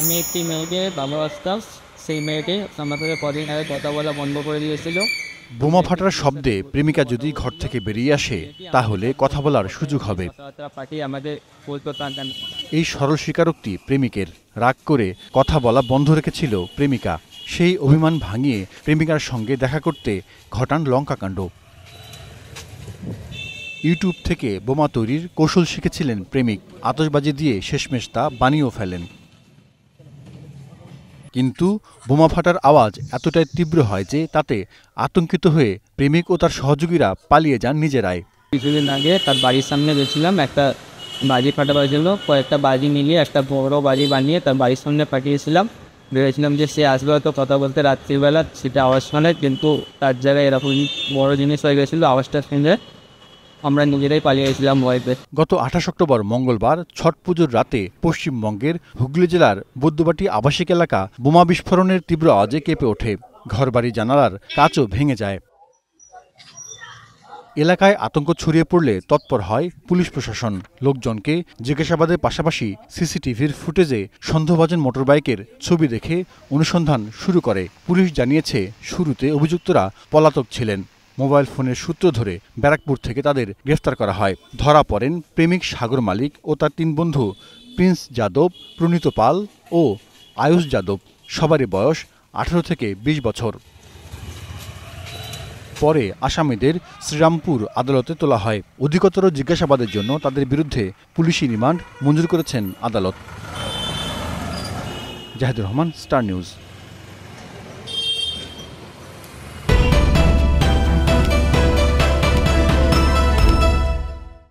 আমি একটি মেয়েকে ভালোবাসতাম। সেই মেয়েটি আমার সাথে কদিন আগে কথা বলা বন্ধ করে দিয়েছিল। বোমা ফাটার শব্দে প্রেমিকা যদি ঘর থেকে বেরিয়ে আসে তাহলে কথা বলার সুযোগ হবে। কথাবার্তা পাঠিয়ে আমাদের বলতো টানতেন। এই সরল স্বীকারোক্তি প্রেমিকের। রাগ করে কথা বলা বন্ধ রেখেছিল প্রেমিকা। সেই অভিমান ভাঙিয়ে প্রেমিকার সঙ্গে দেখা করতে ঘটান লঙ্কাকাণ্ড। ইউটিউব থেকে বোমা তৈরির কৌশল শিখেছিলেন প্রেমিক। আতশবাজি দিয়ে শেষমেশ তা বানিয়েও ফেলেন। কিন্তু বোমা ফাটার আওয়াজ এতটাই তীব্র হয় যে তাতে আতঙ্কিত হয়ে প্রেমিক ও তার সহযোগীরা পালিয়ে যান নিজেরাই। কিছুদিন আগে তার বাড়ির সামনে গেছিলাম, একটা বাজি ফাটাবার জন্য কয়েকটা বাজি মিলিয়ে একটা বড় বাজি বানিয়ে তার বাড়ির সামনে পাঠিয়েছিলাম। ভেবেছিলাম যে সে আসবে হয়তো কথা বলতে রাত্রিবেলা, সেটা আওয়াজ শোনে, কিন্তু তার জায়গায় এরকম বড় জিনিস হয়ে গেছিলো। আওয়াজটা শুনে আমরা নিজেরাই পালিয়ে গেছিলাম ভয়তে। গত ২৮ অক্টোবর মঙ্গলবার ছট পুজোর রাতে পশ্চিমবঙ্গের হুগলি জেলার বৈদ্যবাটি আবাসিক এলাকা বোমা বিস্ফোরণের তীব্র আওয়াজে কেঁপে ওঠে। ঘরবাড়ি জানালার কাচও ভেঙে যায়। এলাকায় আতঙ্ক ছড়িয়ে পড়লে তৎপর হয় পুলিশ প্রশাসন। লোকজনকে জিজ্ঞাসাবাদের পাশাপাশি সিসিটিভির ফুটেজে সন্দেহভাজন মোটরবাইকের ছবি দেখে অনুসন্ধান শুরু করে। পুলিশ জানিয়েছে শুরুতে অভিযুক্তরা পলাতক ছিলেন। মোবাইল ফোনের সূত্র ধরে ব্যারাকপুর থেকে তাদের গ্রেফতার করা হয়। ধরা পড়েন প্রেমিক সাগর মালিক ও তার ৩ বন্ধু প্রিন্স যাদব, প্রণীত পাল ও আয়ুষ যাদব। সবারই বয়স ১৮ থেকে ২০ বছর। পরে আসামিদের শ্রীরামপুর আদালতে তোলা হয়। অধিকতর জিজ্ঞাসাবাদের জন্য তাদের বিরুদ্ধে পুলিশি রিমান্ড মঞ্জুর করেছেন আদালত। Zahidur Rahman, star news.